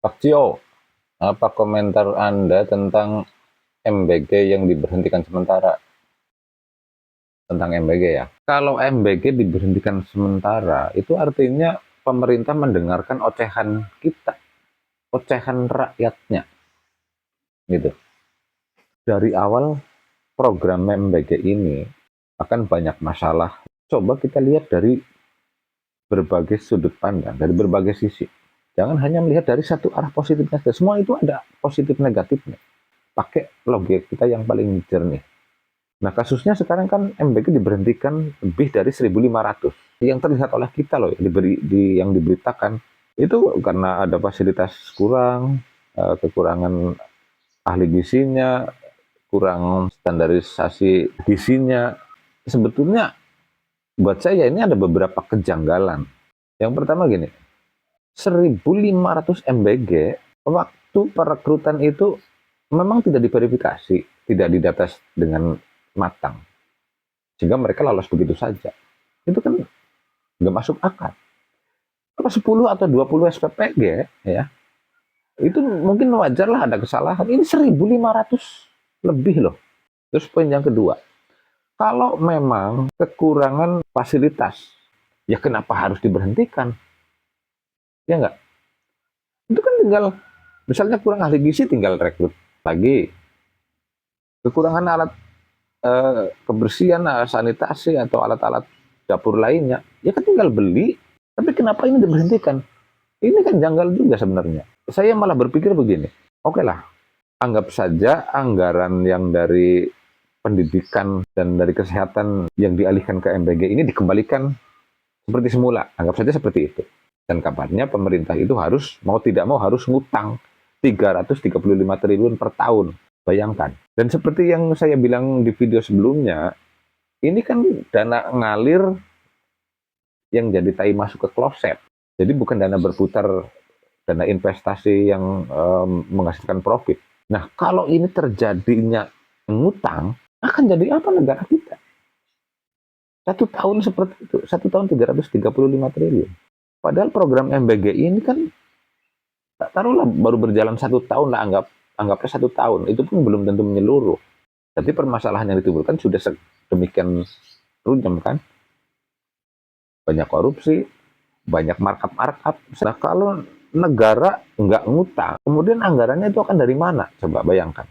Pak Cio, apa komentar Anda tentang MBG yang diberhentikan sementara? Tentang MBG ya. Kalau MBG diberhentikan sementara, itu artinya pemerintah mendengarkan ocehan kita, ocehan rakyatnya, gitu. Dari awal program MBG ini akan banyak masalah. Coba kita lihat dari berbagai sudut pandang, dari berbagai sisi. Jangan hanya melihat dari satu arah positifnya. Semua itu ada positif negatifnya. Pakai logika kita yang paling jernih. Nah, kasusnya sekarang kan MBG diberhentikan lebih dari 1.500. Yang terlihat oleh kita loh, yang diberitakan, itu karena ada fasilitas kurang, kekurangan ahli gizinya, kurang standarisasi gizinya. Sebetulnya buat saya ini ada beberapa kejanggalan. Yang pertama gini, 1.500 MBG, waktu perekrutan itu memang tidak diverifikasi, tidak didata dengan matang, sehingga mereka lolos begitu saja. Itu kan nggak masuk akal. Kalau 10 atau 20 SPPG, ya, itu mungkin wajar lah ada kesalahan. Ini 1.500 lebih loh. Terus poin yang kedua, kalau memang kekurangan fasilitas, ya kenapa harus diberhentikan? Ya nggak? Itu kan tinggal, misalnya kurang ahli gizi, tinggal rekrut lagi. Kekurangan alat kebersihan, sanitasi, atau alat-alat dapur lainnya, ya kan tinggal beli. Tapi kenapa ini diberhentikan? Ini kan janggal juga sebenarnya. Saya malah berpikir begini, oke lah, anggap saja anggaran yang dari pendidikan dan dari kesehatan yang dialihkan ke MBG ini dikembalikan seperti semula. Anggap saja seperti itu. Dan kabarnya pemerintah itu harus, mau tidak mau harus ngutang 335 triliun per tahun. Bayangkan. Dan seperti yang saya bilang di video sebelumnya, ini kan dana ngalir yang jadi tai masuk ke kloset. Jadi bukan dana berputar, dana investasi yang menghasilkan profit. Nah, kalau ini terjadinya ngutang, akan jadi apa negara kita? Satu tahun seperti itu, satu tahun 335 triliun. Padahal program MBG ini kan, tak taruhlah baru berjalan satu tahun lah, anggapnya satu tahun, itu pun belum tentu menyeluruh. Jadi permasalahan yang ditimbulkan sudah sedemikian runyam kan, banyak korupsi, banyak markup. Nah, kalau negara nggak ngutang, kemudian anggarannya itu akan dari mana? Coba bayangkan.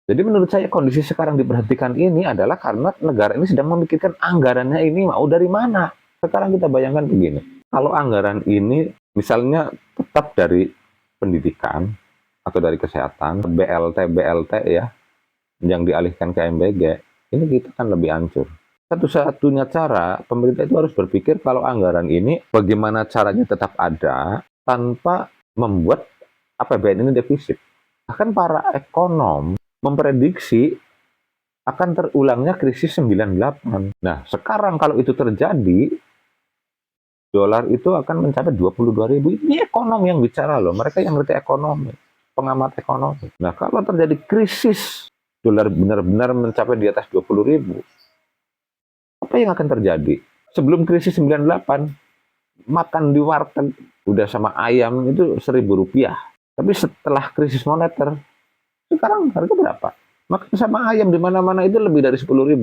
Jadi menurut saya kondisi sekarang diperhatikan ini adalah karena negara ini sedang memikirkan anggarannya ini mau dari mana. Sekarang kita bayangkan begini, kalau anggaran ini misalnya tetap dari pendidikan atau dari kesehatan, BLT ya, yang dialihkan ke MBG, ini kita kan lebih hancur. Satu-satunya cara pemerintah itu harus berpikir kalau anggaran ini bagaimana caranya tetap ada tanpa membuat APBN ini defisit. Bahkan para ekonom memprediksi akan terulangnya krisis 98. Nah, sekarang kalau itu terjadi, dolar itu akan mencapai 22.000. Ini ekonom yang bicara loh, mereka yang ngerti ekonomi, pengamat ekonomi. Nah, kalau terjadi krisis, dolar benar-benar mencapai di atas 20.000, apa yang akan terjadi? Sebelum krisis 98, makan di warteg udah sama ayam itu Rp1.000. Tapi setelah krisis moneter, sekarang harga berapa? Makan sama ayam di mana-mana itu lebih dari Rp10.000.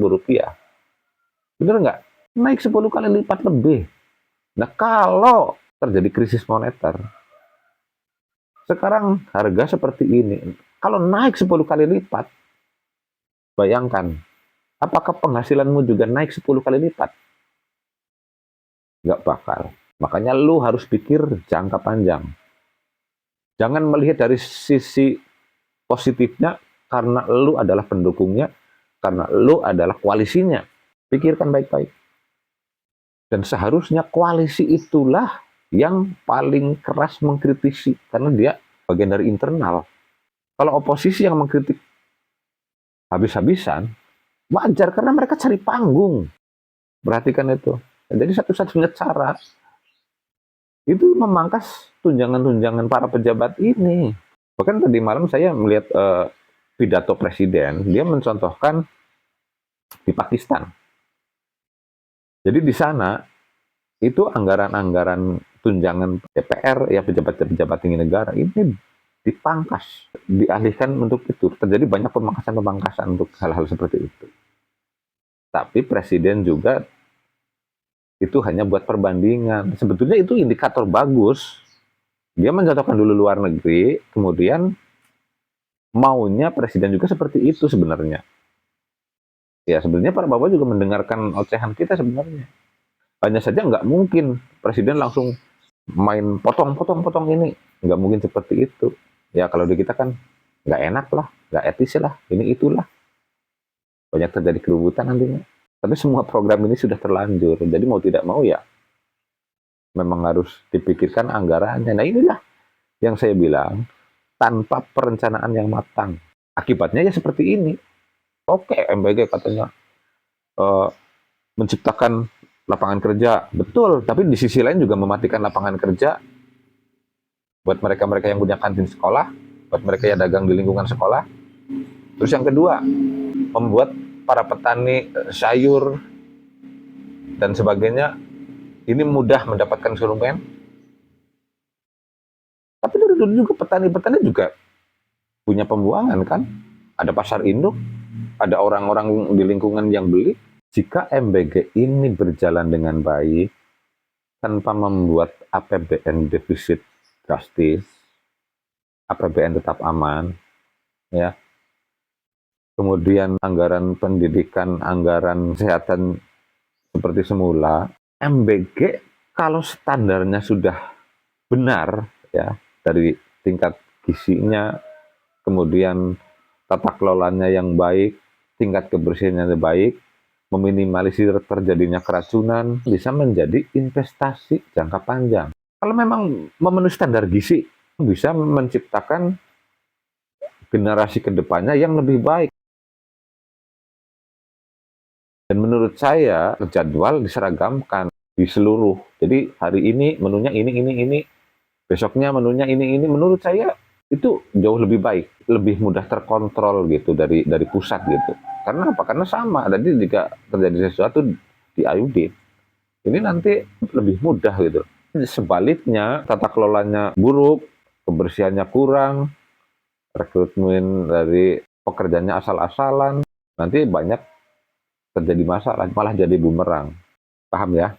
Bener nggak? Naik 10 kali lipat lebih. Nah, kalau terjadi krisis moneter, sekarang harga seperti ini. Kalau naik 10 kali lipat, bayangkan, apakah penghasilanmu juga naik 10 kali lipat? Nggak bakal. Makanya lu harus pikir jangka panjang. Jangan melihat dari sisi positifnya karena lu adalah pendukungnya, karena lu adalah koalisinya. Pikirkan baik-baik. Dan seharusnya koalisi itulah yang paling keras mengkritisi, karena dia bagian dari internal. Kalau oposisi yang mengkritik habis-habisan, wajar karena mereka cari panggung. Perhatikan itu. Jadi satu-satunya cara itu memangkas tunjangan-tunjangan para pejabat ini. Bahkan tadi malam saya melihat pidato presiden, dia mencontohkan di Pakistan. Jadi di sana itu anggaran-anggaran tunjangan DPR, ya pejabat-pejabat tinggi negara ini dipangkas, dialihkan untuk itu. Terjadi banyak pemangkasan-pemangkasan untuk hal-hal seperti itu. Tapi presiden juga itu hanya buat perbandingan. Sebetulnya itu indikator bagus. Dia menjatuhkan dulu luar negeri, kemudian maunya presiden juga seperti itu sebenarnya. Ya sebenarnya Pak Prabowo juga mendengarkan ocehan kita sebenarnya. Hanya saja nggak mungkin presiden langsung main potong-potong-potong ini. Nggak mungkin seperti itu. Ya kalau di kita kan nggak enak lah, nggak etis lah, ini itulah. Banyak terjadi keributan nantinya. Tapi semua program ini sudah terlanjur. Jadi mau tidak mau ya memang harus dipikirkan anggarannya. Nah inilah yang saya bilang, tanpa perencanaan yang matang. Akibatnya ya seperti ini. Oke, MBG katanya uh, menciptakan lapangan kerja. Betul, tapi di sisi lain juga mematikan lapangan kerja buat mereka-mereka yang punya kantin sekolah, buat mereka yang dagang di lingkungan sekolah. Terus yang kedua, membuat para petani sayur dan sebagainya ini mudah mendapatkan konsumen. Tapi dari dulu juga petani-petani juga punya pembuangan kan. Ada pasar induk, ada orang-orang di lingkungan yang beli. Jika MBG ini berjalan dengan baik, tanpa membuat APBN defisit drastis, APBN tetap aman, ya. Kemudian anggaran pendidikan, anggaran kesehatan seperti semula, MBG kalau standarnya sudah benar, ya, dari tingkat gizinya, kemudian tata kelolanya yang baik, tingkat kebersihannya yang baik, meminimalisir terjadinya keracunan, bisa menjadi investasi jangka panjang. Kalau memang memenuhi standar gizi, bisa menciptakan generasi kedepannya yang lebih baik. Dan menurut saya, jadwal diseragamkan di seluruh. Jadi hari ini menunya ini, besoknya menunya ini. Menurut saya itu jauh lebih baik, lebih mudah terkontrol gitu dari pusat gitu. Karena apa? Karena sama. Jadi jika terjadi sesuatu diaudit, ini nanti lebih mudah gitu. Sebaliknya, tata kelolanya buruk, kebersihannya kurang, rekrutmen dari pekerjanya asal-asalan, nanti banyak terjadi masalah, malah jadi bumerang. Paham ya?